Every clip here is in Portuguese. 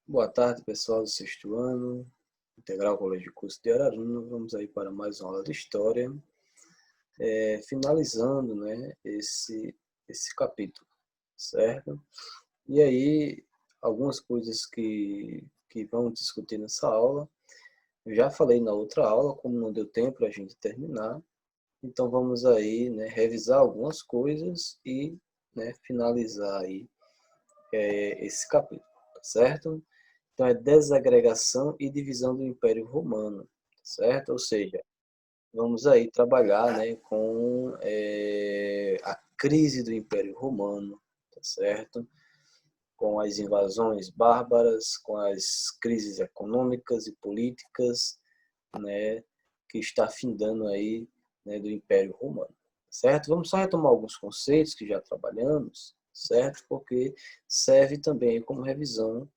Boa tarde, pessoal do sexto ano, Integral Colégio de Curso de Araruna. Vamos aí para mais uma aula de História, finalizando, né, esse capítulo, certo? E aí, algumas coisas que vamos discutir nessa aula, eu já falei na outra aula, como não deu tempo para a gente terminar, então vamos aí, né, revisar algumas coisas e, né, finalizar aí esse capítulo, tá certo? Então, é desagregação e divisão do Império Romano, certo? Ou seja, vamos aí trabalhar, né, com a crise do Império Romano, tá certo? Com as invasões bárbaras, com as crises econômicas e políticas, né, que está findando aí, né, do Império Romano, certo? Vamos só retomar alguns conceitos que já trabalhamos, certo? Porque serve também como revisão,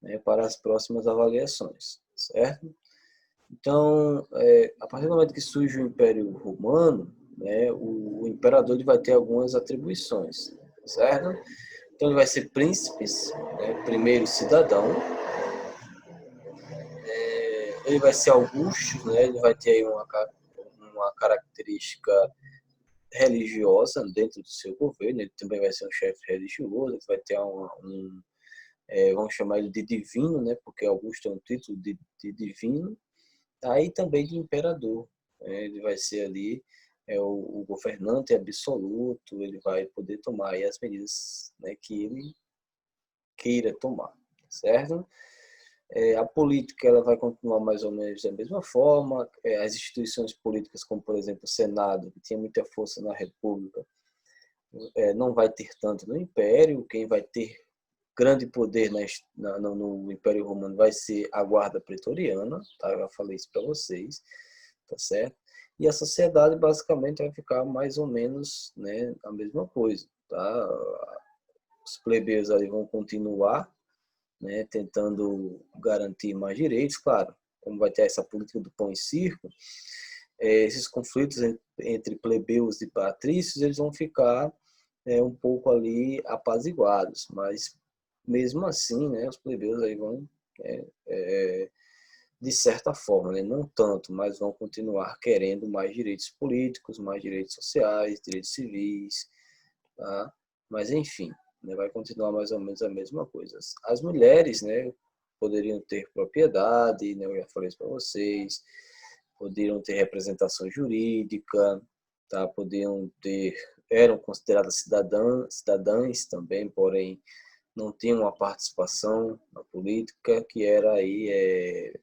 né, para as próximas avaliações, certo? Então, a partir do momento que surge o Império Romano, né, o imperador ele vai ter algumas atribuições, certo? Então, ele vai ser príncipes, né, primeiro cidadão, ele vai ser augusto, né, ele vai ter aí uma característica religiosa dentro do seu governo, ele também vai ser um chefe religioso, ele vai ter vamos chamar ele de divino, né, porque Augusto é um título de divino, aí também de imperador, né, ele vai ser ali o governante absoluto, ele vai poder tomar aí as medidas, né, que ele queira tomar, certo? A política ela vai continuar mais ou menos da mesma forma, as instituições políticas, como por exemplo o Senado, que tinha muita força na República, não vai ter tanto no Império, quem vai ter grande poder no Império Romano vai ser a guarda pretoriana, tá? Eu já falei isso para vocês, tá certo? E a sociedade basicamente vai ficar mais ou menos, né, a mesma coisa, tá? Os plebeus ali vão continuar, né, tentando garantir mais direitos, claro, como vai ter essa política do pão e circo, esses conflitos entre plebeus e patrícios, eles vão ficar um pouco ali apaziguados, mas mesmo assim, né, os plebeus aí vão, é, é, de certa forma, né, não tanto, mas vão continuar querendo mais direitos políticos, mais direitos sociais, direitos civis, tá? Mas enfim, né, vai continuar mais ou menos a mesma coisa. As mulheres, né, poderiam ter propriedade, né, eu já falei isso para vocês, poderiam ter representação jurídica, tá? Podiam ter, eram consideradas cidadãs também, porém não tinham uma participação na política que era aí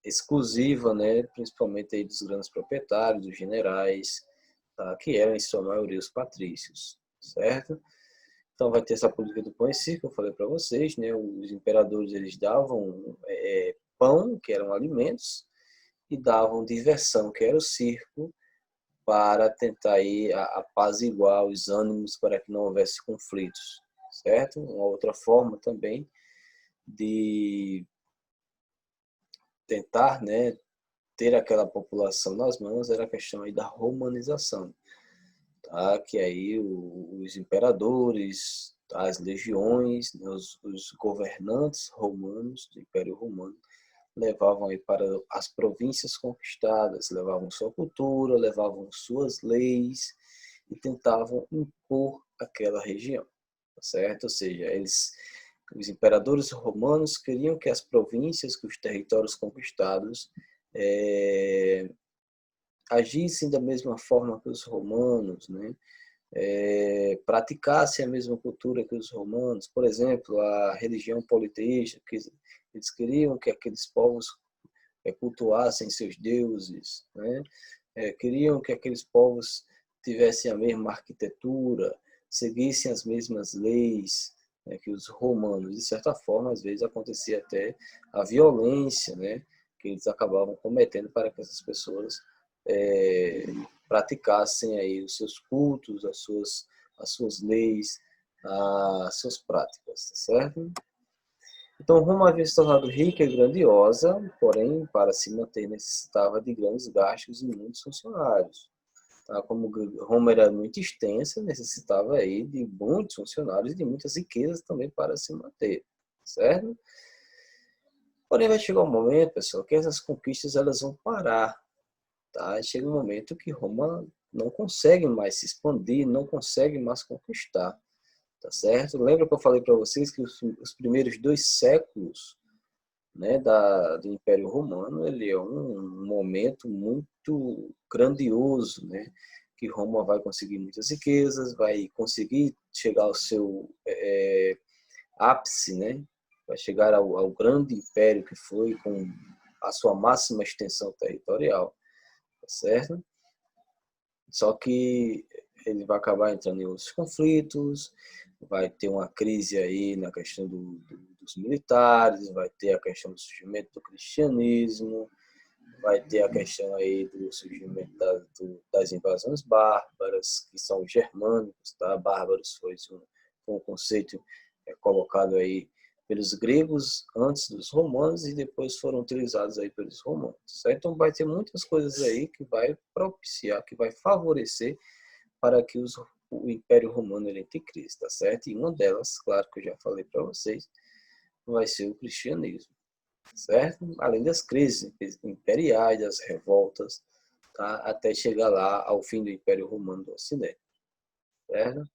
exclusiva, né? Principalmente aí dos grandes proprietários, dos generais, tá? Que eram em sua maioria os patrícios, certo? Então vai ter essa política do pão e circo, eu falei para vocês, né? Os imperadores eles davam pão, que eram alimentos, e davam diversão, que era o circo, para tentar aí apaziguar os ânimos para que não houvesse conflitos, certo? Uma outra forma também de tentar, né, ter aquela população nas mãos era a questão aí da romanização, tá? Que aí os imperadores, as legiões, né, os governantes romanos do Império Romano levavam aí para as províncias conquistadas, levavam sua cultura, levavam suas leis e tentavam impor aquela região, tá certo? Ou seja, os imperadores romanos queriam que as províncias, que os territórios conquistados agissem da mesma forma que os romanos, né? Praticassem a mesma cultura que os romanos, por exemplo, a religião politeísta, que eles queriam que aqueles povos cultuassem seus deuses, né? Queriam que aqueles povos tivessem a mesma arquitetura, seguissem as mesmas leis, né, que os romanos. De certa forma, às vezes acontecia até a violência, né, que eles acabavam cometendo para que essas pessoas é, praticassem aí os seus cultos, as suas leis, as suas práticas, tá certo? Então, Roma havia se tornado rica e grandiosa, porém, para se manter, necessitava de grandes gastos e muitos funcionários. Tá? Como Roma era muito extensa, necessitava aí de muitos funcionários e de muitas riquezas também para se manter. certo? Porém, vai chegar um momento, pessoal, que essas conquistas elas vão parar, tá? Chega um momento que Roma não consegue mais se expandir, não consegue mais conquistar, tá certo? Lembra que eu falei para vocês que os primeiros 2 séculos, né, do Império Romano, ele é um momento muito grandioso, né? Que Roma vai conseguir muitas riquezas, vai conseguir chegar ao seu ápice, né? Vai chegar ao grande império que foi, com a sua máxima extensão territorial, tá certo? Só que ele vai acabar entrando em outros conflitos, vai ter uma crise aí na questão dos militares, vai ter a questão do surgimento do cristianismo, vai ter a questão aí do surgimento das invasões bárbaras, que são os germânicos, tá? Bárbaros foi um conceito colocado aí pelos gregos antes dos romanos e depois foram utilizados aí pelos romanos. Certo? Então vai ter muitas coisas aí que vai propiciar, que vai favorecer para que o Império Romano ele entre em crise, tá certo? E uma delas, claro que eu já falei para vocês, vai ser o cristianismo, certo? Além das crises imperiais, das revoltas, tá? Até chegar lá ao fim do Império Romano do Ocidente, certo?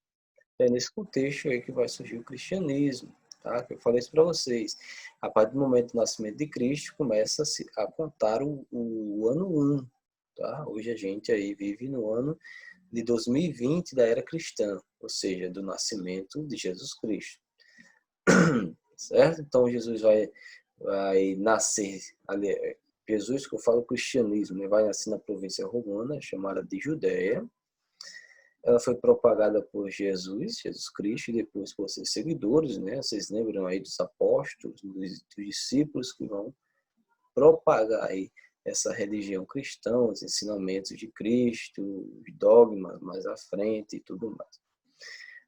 É nesse contexto aí que vai surgir o cristianismo, tá? Que eu falei isso para vocês. A partir do momento do nascimento de Cristo, começa-se a contar o ano 1, tá? Hoje a gente aí vive no ano de 2020 da era cristã, ou seja, do nascimento de Jesus Cristo, certo? Então Jesus vai nascer, Jesus que eu falo cristianismo, né? Vai nascer na província romana, chamada de Judéia. Ela foi propagada por Jesus Cristo, e depois por seus seguidores, né? Vocês lembram aí dos apóstolos, dos discípulos que vão propagar aí essa religião cristã, os ensinamentos de Cristo, os dogmas mais à frente e tudo mais.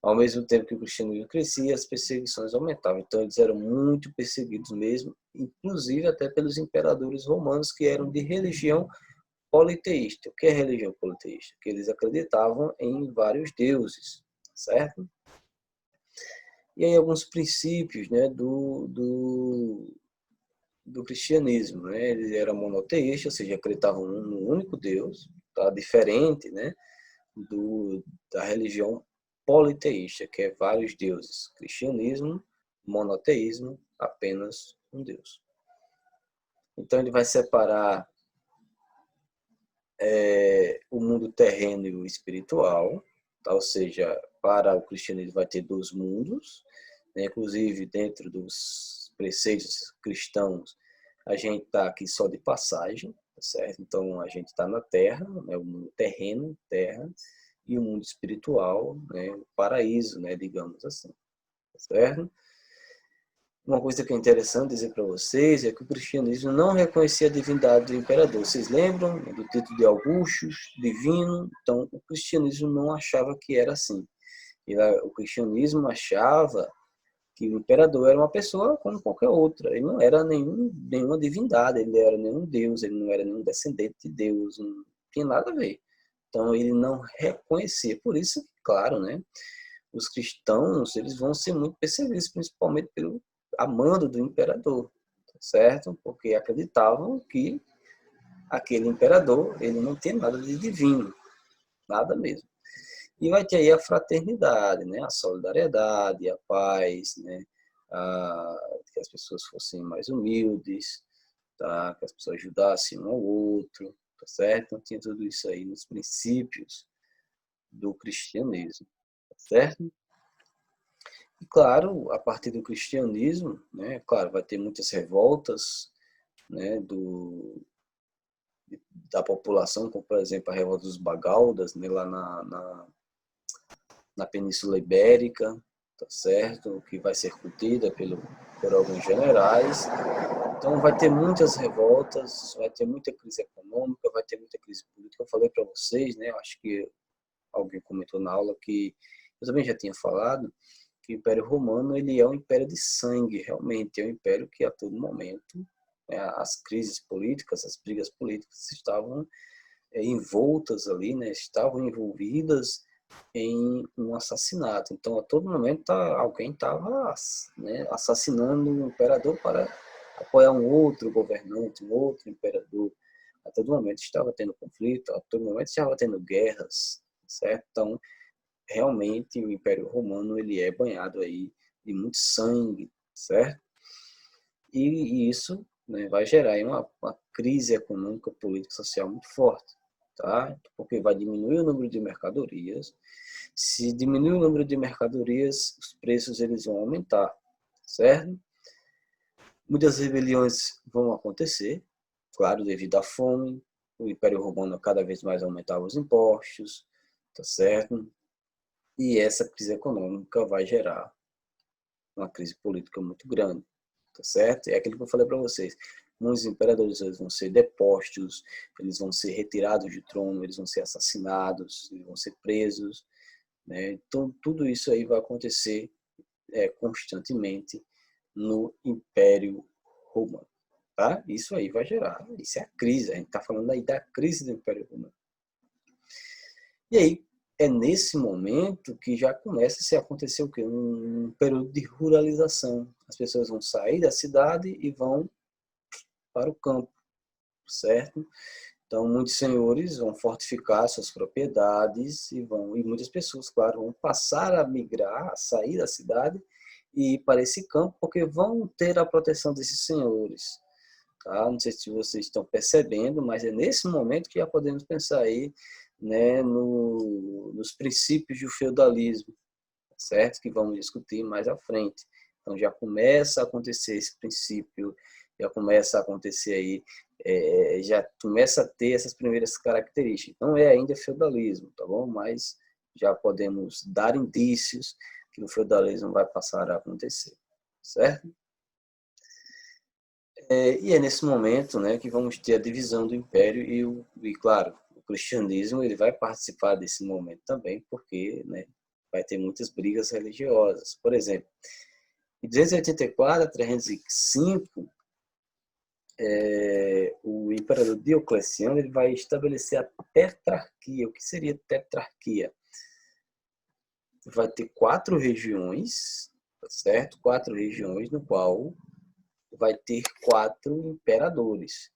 Ao mesmo tempo que o cristianismo crescia, as perseguições aumentavam. Então, eles eram muito perseguidos mesmo, inclusive até pelos imperadores romanos, que eram de religião politeísta. O que é religião politeísta? Que eles acreditavam em vários deuses, certo? E aí alguns princípios, né, do cristianismo, né? Ele era monoteísta, ou seja, acreditavam num único Deus, tá? Diferente, né, da religião politeísta, que é vários deuses. Cristianismo, monoteísmo, apenas um Deus. Então ele vai separar o mundo terreno e o espiritual, tá? Ou seja, para o cristianismo vai ter 2 mundos, né? Inclusive dentro dos preceitos cristãos, a gente está aqui só de passagem, tá certo? Então a gente está na Terra, né? O mundo terreno, terra, e o mundo espiritual, né? O paraíso, né? Digamos assim, tá certo? Uma coisa que é interessante dizer para vocês é que o cristianismo não reconhecia a divindade do imperador. Vocês lembram do título de Augustus, divino? Então, o cristianismo não achava que era assim. O cristianismo achava que o imperador era uma pessoa como qualquer outra. Ele não era nenhuma divindade, ele não era nenhum deus, ele não era nenhum descendente de Deus, não tinha nada a ver. Então, ele não reconhecia. Por isso, claro, né? Os cristãos eles vão ser muito perseguidos, principalmente pelo amando do imperador, certo? Porque acreditavam que aquele imperador ele não tinha nada de divino, nada mesmo. E vai ter aí a fraternidade, né? A solidariedade, a paz, né? Que as pessoas fossem mais humildes, tá? Que as pessoas ajudassem um ao outro, tá certo? Então tinha tudo isso aí nos princípios do cristianismo, tá certo? E claro, a partir do cristianismo, né, claro, vai ter muitas revoltas, né, da população, como por exemplo a revolta dos Bagaudas, né, lá na Península Ibérica, tá certo? Que vai ser curtida por alguns generais. Então vai ter muitas revoltas, vai ter muita crise econômica, vai ter muita crise política. Eu falei para vocês, né, eu acho que alguém comentou na aula que eu também já tinha falado, que o Império Romano ele é um império de sangue, realmente, é um império que a todo momento, né, as crises políticas, as brigas políticas estavam envoltas ali, né, estavam envolvidas em um assassinato. Então, a todo momento, alguém estava, né, assassinando um imperador para apoiar um outro governante, um outro imperador. A todo momento estava tendo conflito, a todo momento estava tendo guerras, certo? Então, realmente, o Império Romano ele é banhado aí de muito sangue, certo? E isso, né, vai gerar aí uma crise econômica, política, social muito forte, tá? Porque vai diminuir o número de mercadorias. Se diminuir o número de mercadorias, os preços eles vão aumentar, certo? Muitas rebeliões vão acontecer, claro, devido à fome. O Império Romano cada vez mais aumentava os impostos, tá certo? E essa crise econômica vai gerar uma crise política muito grande, tá certo? É aquilo que eu falei para vocês. Muitos imperadores eles vão ser depostos, eles vão ser retirados de trono, eles vão ser assassinados, eles vão ser presos, né? Então, tudo isso aí vai acontecer constantemente no Império Romano. Tá? Isso aí vai gerar. Isso é a crise. A gente está falando aí da crise do Império Romano. E aí, é nesse momento que já começa a se acontecer o quê? Um período de ruralização. As pessoas vão sair da cidade e vão para o campo, certo? Então, muitos senhores vão fortificar suas propriedades e muitas pessoas, claro, vão passar a migrar, a sair da cidade e ir para esse campo, porque vão ter a proteção desses senhores. Tá? Não sei se vocês estão percebendo, mas é nesse momento que já podemos pensar aí, né, nos princípios do feudalismo, certo? Que vamos discutir mais à frente. Então já começa a acontecer esse princípio, já começa a acontecer aí, já começa a ter essas primeiras características. Não é ainda feudalismo, tá bom? Mas já podemos dar indícios que o feudalismo vai passar a acontecer, certo? E é nesse momento, né, que vamos ter a divisão do império e claro, o cristianismo ele vai participar desse momento também, porque, né, vai ter muitas brigas religiosas. Por exemplo, em 284 a 305, o imperador Diocleciano ele vai estabelecer a tetrarquia. O que seria tetrarquia? Vai ter 4 regiões, tá certo? 4 regiões no qual vai ter 4 imperadores.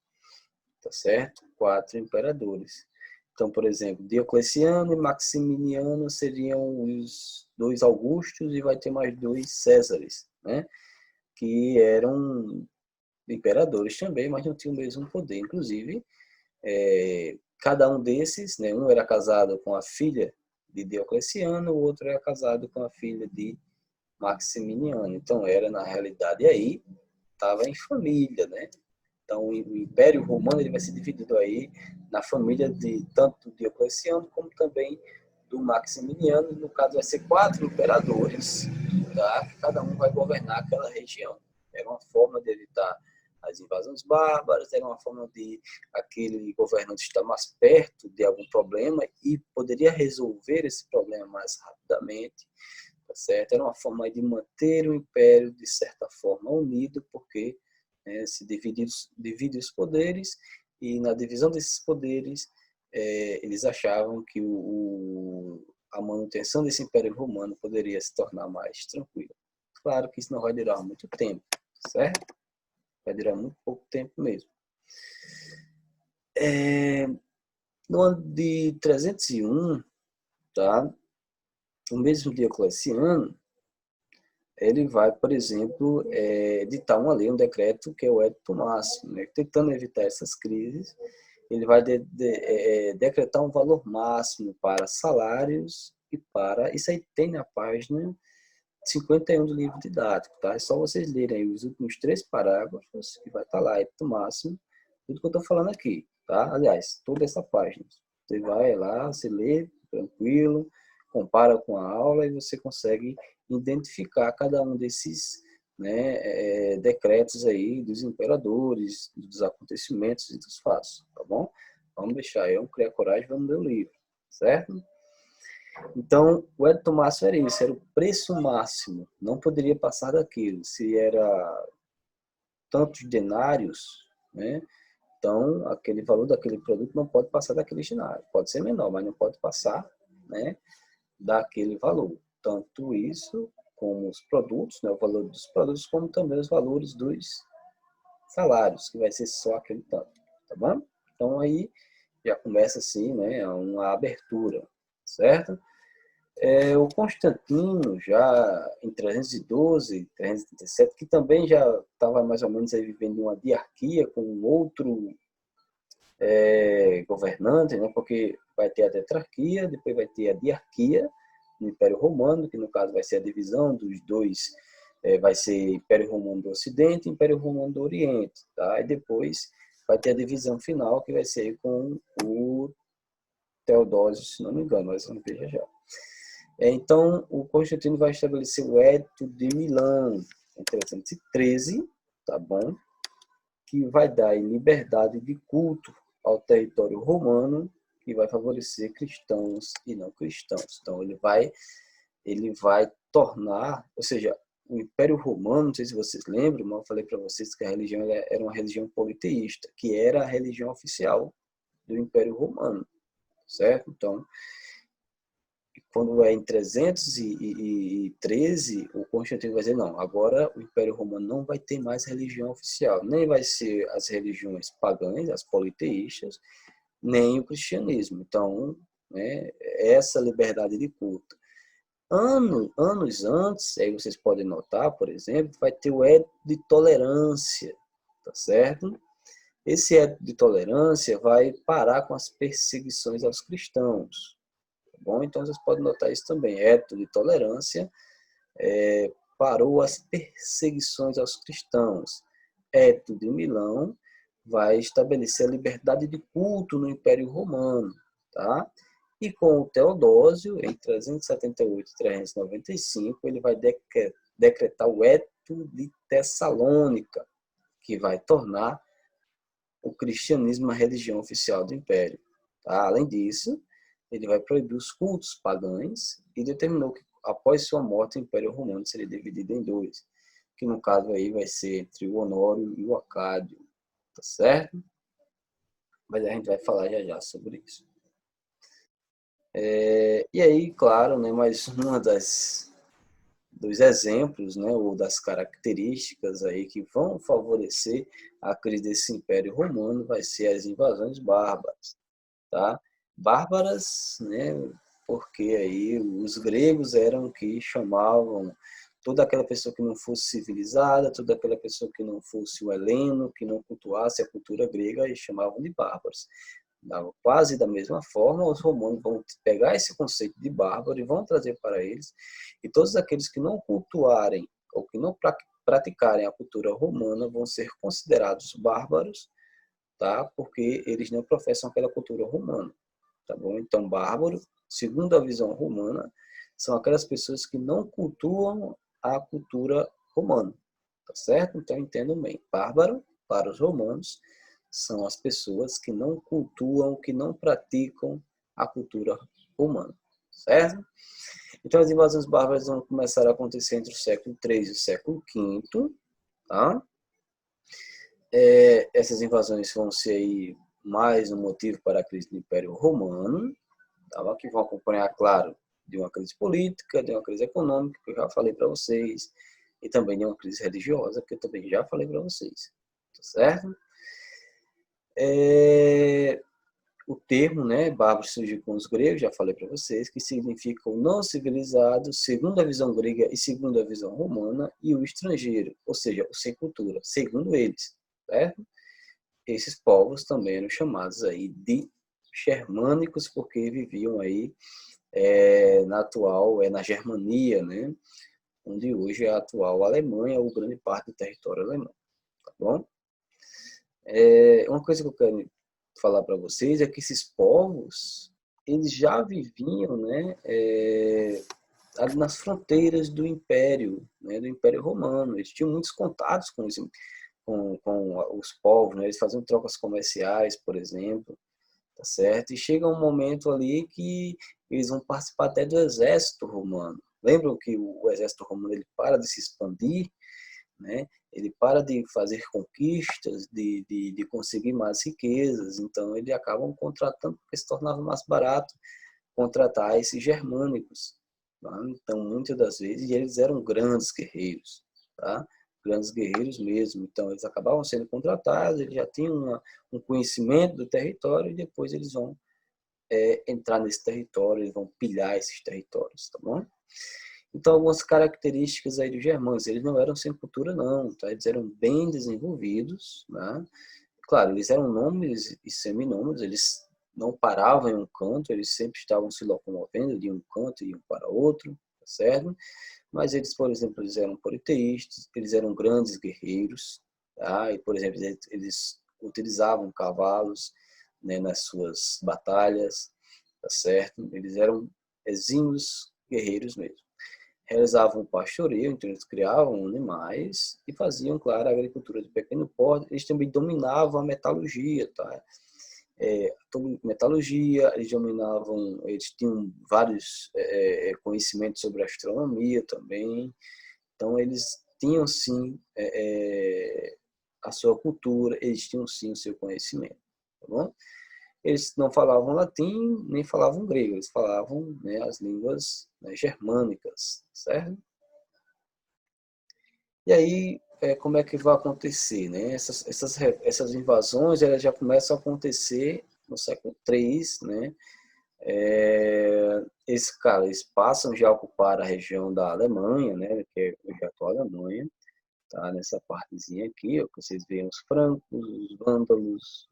Tá certo? 4 imperadores. Então, por exemplo, Diocleciano e Maximiniano seriam os 2 Augustos e vai ter mais 2 Césares, né? Que eram imperadores também, mas não tinham o mesmo poder. Inclusive, cada um desses, né? Um era casado com a filha de Diocleciano, o outro era casado com a filha de Maximiniano. Então, era na realidade aí, estava em família, né? Então, o Império Romano ele vai ser dividido aí na família de tanto Diocleciano como também do Maximiliano. No caso, vai ser 4 imperadores, tá? Cada um vai governar aquela região. Era uma forma de evitar as invasões bárbaras, era uma forma de aquele governante estar mais perto de algum problema e poderia resolver esse problema mais rapidamente, tá certo? Era uma forma de manter o império, de certa forma, unido, porque se divide os poderes e na divisão desses poderes eles achavam que a manutenção desse Império Romano poderia se tornar mais tranquila. Claro que isso não vai durar muito tempo, certo? Vai durar muito pouco tempo mesmo. No ano de 301, tá? O mesmo Diocleciano, ele vai, por exemplo, editar uma lei, um decreto, que é o Edito Máximo, né? Tentando evitar essas crises. Ele vai decretar um valor máximo para salários e para... Isso aí tem na página 51 do livro didático, tá? É só vocês lerem aí os últimos 3 parágrafos, que vai estar lá, Edito Máximo, tudo que eu estou falando aqui, tá? Aliás, toda essa página. Você vai lá, você lê, tranquilo, compara com a aula e você consegue identificar cada um desses, né, decretos aí dos imperadores, dos acontecimentos e dos fatos, tá bom? Vamos deixar eu criar coragem, vamos ler o livro, certo? Então, o Edito Máximo era isso, era o preço máximo, não poderia passar daquilo. Se era tantos denários, né? Então, aquele valor daquele produto não pode passar daquele denário. Pode ser menor, mas não pode passar, né, daquele valor. Tanto isso como os produtos, né, o valor dos produtos, como também os valores dos salários, que vai ser só aquele tanto, tá bom? Então aí já começa assim, né, uma abertura, certo? O Constantino, já em 312, 337, que também já estava mais ou menos aí vivendo uma diarquia com um outro governante, né, porque vai ter a tetrarquia, depois vai ter a diarquia no Império Romano, que no caso vai ser a divisão dos dois, vai ser Império Romano do Ocidente e Império Romano do Oriente, tá? E depois vai ter a divisão final, que vai ser com o Teodósio, se não me engano, mas vamos ver já. Então, o Constantino vai estabelecer o Edito de Milão em 313, tá bom? Que vai dar liberdade de culto ao território romano, que vai favorecer cristãos e não cristãos. Então, ele vai tornar, ou seja, o Império Romano, não sei se vocês lembram, mas eu falei para vocês que a religião era uma religião politeísta, que era a religião oficial do Império Romano, certo? Então, quando é em 313, o Constantino vai dizer, não, agora o Império Romano não vai ter mais religião oficial, nem vai ser as religiões pagãs, as politeístas, nem o cristianismo. Então, né, essa liberdade de culto. Anos antes, aí vocês podem notar, por exemplo, vai ter o Edito de Tolerância, tá certo? Esse Edito de Tolerância vai parar com as perseguições aos cristãos. Bom, então vocês podem notar isso também. Edito de Tolerância parou as perseguições aos cristãos. Edito de Milão vai estabelecer a liberdade de culto no Império Romano, tá? E com o Teodósio, em 378 e 395, ele vai decretar o Edito de Tessalônica, que vai tornar o cristianismo a religião oficial do Império. Tá? Além disso, ele vai proibir os cultos pagãos e determinou que, após sua morte, o Império Romano seria dividido em dois, que no caso aí vai ser entre o Honório e o Acádio, tá certo? Mas a gente vai falar já já sobre isso. E aí, claro, né, mais uma dos exemplos, né, ou das características aí que vão favorecer a crise desse Império Romano vai ser as invasões bárbaras, tá? Bárbaras, né, porque aí os gregos eram que chamavam toda aquela pessoa que não fosse civilizada, toda aquela pessoa que não fosse o heleno, que não cultuasse a cultura grega, e chamavam de bárbaros. Quase da mesma forma, os romanos vão pegar esse conceito de bárbaro e vão trazer para eles, e todos aqueles que não cultuarem ou que não praticarem a cultura romana vão ser considerados bárbaros, tá? Porque eles não professam aquela cultura romana, tá bom? Então, bárbaro, segundo a visão romana, são aquelas pessoas que não cultuam a cultura romana, tá certo? Então, entendam bem, bárbaro, para os romanos, são as pessoas que não cultuam, que não praticam a cultura romana, certo? Então, as invasões bárbaras vão começar a acontecer entre o século III e o século V, tá? Essas invasões vão ser aí mais um motivo para a crise do Império Romano, tá? Que vão acompanhar, claro, de uma crise política, de uma crise econômica, que eu já falei para vocês, e também de uma crise religiosa, que eu também já falei para vocês, tá certo? O termo, né, bárbaro surgiu com os gregos, já falei para vocês, que significa o não civilizado, segundo a visão grega e segundo a visão romana, e o estrangeiro, ou seja, o sem cultura, segundo eles, certo? Esses povos também eram chamados aí de germânicos, porque viviam aí na Germania, né, onde hoje é a atual Alemanha, ou grande parte do território alemão, tá bom? Uma coisa que eu quero falar para vocês é que esses povos, eles já viviam, né, nas fronteiras do Império, né, do Império Romano. Eles tinham muitos contatos com os povos, né? Eles faziam trocas comerciais, por exemplo, tá certo? E chega um momento ali que eles vão participar até do exército romano. Lembram que o exército romano ele para de se expandir, né? Ele para de fazer conquistas, de conseguir mais riquezas, então ele acabam contratando porque se tornava mais barato contratar esses germânicos. Tá? Então, muitas das vezes, eles eram grandes guerreiros, tá? Grandes guerreiros mesmo. Então, eles acabavam sendo contratados, eles já tinham um conhecimento do território e depois eles vão entrar nesse território, eles vão pilhar esses territórios, tá bom? Então, algumas características aí dos germânicos, eles não eram sem cultura não, tá? Eles eram bem desenvolvidos, né? Claro, eles eram nômades e seminômades, eles não paravam em um canto, eles sempre estavam se locomovendo de um canto e iam para outro, tá certo? Mas eles, por exemplo, eles eram politeístas, eles eram grandes guerreiros, tá? E, por exemplo, eles utilizavam cavalos, né, nas suas batalhas, tá certo? Eles eram exímios guerreiros mesmo. Realizavam o pastoreio, então eles criavam animais e faziam, claro, a agricultura de pequeno porte. Eles também dominavam a metalurgia, tá? Metalurgia, eles tinham vários conhecimentos sobre astronomia também. Então, eles tinham, sim, a sua cultura, eles tinham, sim, o seu conhecimento, tá bom? Eles não falavam latim, nem falavam grego, eles falavam, né, as línguas, né, germânicas, certo? E aí, como é que vai acontecer, né? Essas invasões, elas já começam a acontecer no século III, né? Eles passam já a ocupar a região da Alemanha, né? Que é hoje a atual Alemanha, tá? Nessa partezinha aqui, ó, que vocês veem os francos, os vândalos,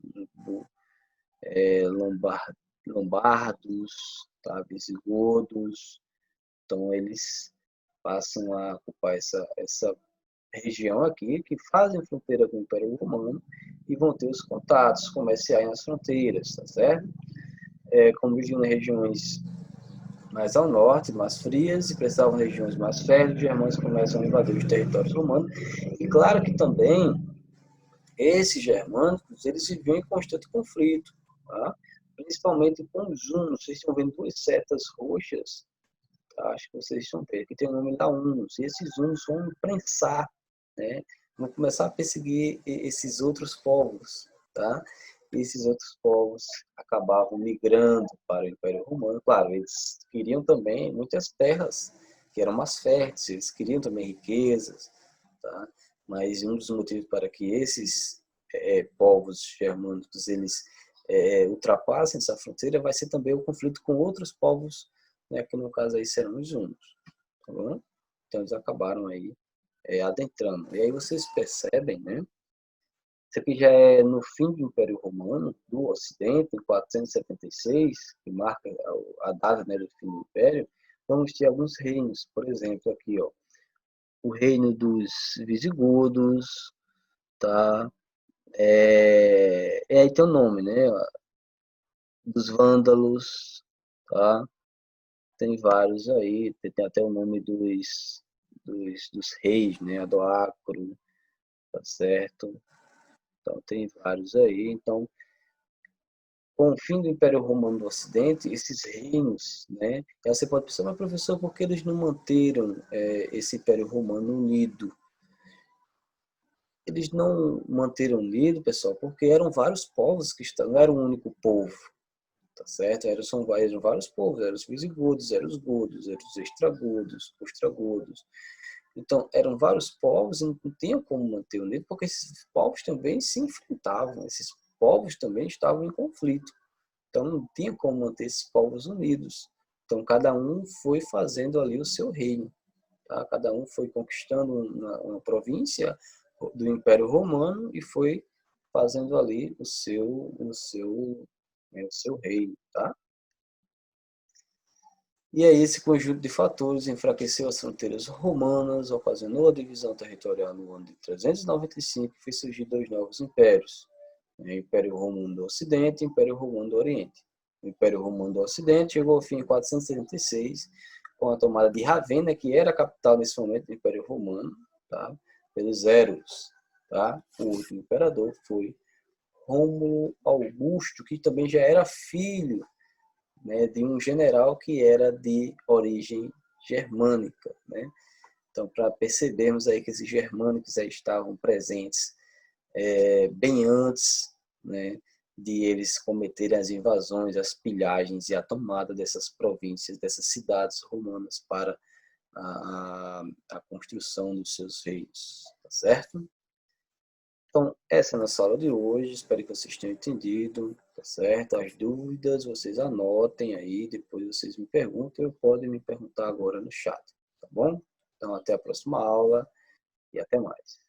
lombardos, tá? Visigodos. Então, eles passam a ocupar essa região aqui, que fazem fronteira com o Império Romano e vão ter os contatos comerciais nas fronteiras, tá certo? Como viviam em regiões mais ao norte, mais frias, e precisavam de regiões mais férteis, os germânicos começam a invadir os territórios romanos. E claro que também esses germânicos, eles viviam em constante conflito, tá? Principalmente com os hunos. Vocês estão vendo duas setas roxas, tá? Acho que vocês estão vendo, que tem o nome da hunos. E esses hunos vão prensar, né? Vão começar a perseguir esses outros povos, tá? E esses outros povos acabavam migrando para o Império Romano. Claro, eles queriam também muitas terras que eram mais férteis, eles queriam também riquezas, tá? Mas um dos motivos para que esses povos germânicos eles ultrapassem essa fronteira vai ser também o conflito com outros povos, né, que no caso aí serão os hunos, tá bom? Então eles acabaram aí adentrando. E aí vocês percebem, né? Isso aqui já é no fim do Império Romano, do Ocidente, em 476, que marca a data, né, do fim do Império. Vamos ter alguns reinos, por exemplo, aqui, ó, o reino dos visigodos, tá? Aí tem o nome, né? Dos vândalos, tá? Tem vários aí, tem até o nome dos reis, né? Adoacro, tá certo? Então tem vários aí. Então, com o fim do Império Romano do Ocidente, esses reinos, né? Aí você pode pensar, mas professor, por que eles não manteram esse Império Romano unido? Eles não manteram unido, pessoal, porque eram vários povos que estavam, não era um único povo, tá certo? Eram vários povos, eram os visigodos, eram os godos, eram os extragodos, ostragodos. Então, eram vários povos e não tinham como manter unido, porque esses povos também se enfrentavam, esses povos também estavam em conflito. Então, não tinha como manter esses povos unidos. Então, cada um foi fazendo ali o seu reino. Tá? Cada um foi conquistando uma província do Império Romano e foi fazendo ali o seu reino. Tá? E aí esse conjunto de fatores enfraqueceu as fronteiras romanas, ocasionou a divisão territorial no ano de 395 e fez surgir dois novos impérios, o Império Romano do Ocidente e o Império Romano do Oriente. O Império Romano do Ocidente chegou ao fim em 476, com a tomada de Ravenna, que era a capital nesse momento do Império Romano, tá? Pelos Érulos. Tá? O último imperador foi Rômulo Augusto, que também já era filho, né, de um general que era de origem germânica, né? Então, para percebermos aí que esses germânicos aí estavam presentes bem antes, né, de eles cometerem as invasões, as pilhagens e a tomada dessas províncias, dessas cidades romanas para a construção dos seus reinos, tá certo? Então, essa é a nossa aula de hoje, espero que vocês tenham entendido, tá certo? As dúvidas, vocês anotem aí, depois vocês me perguntam, ou podem me perguntar agora no chat, tá bom? Então, até a próxima aula e até mais.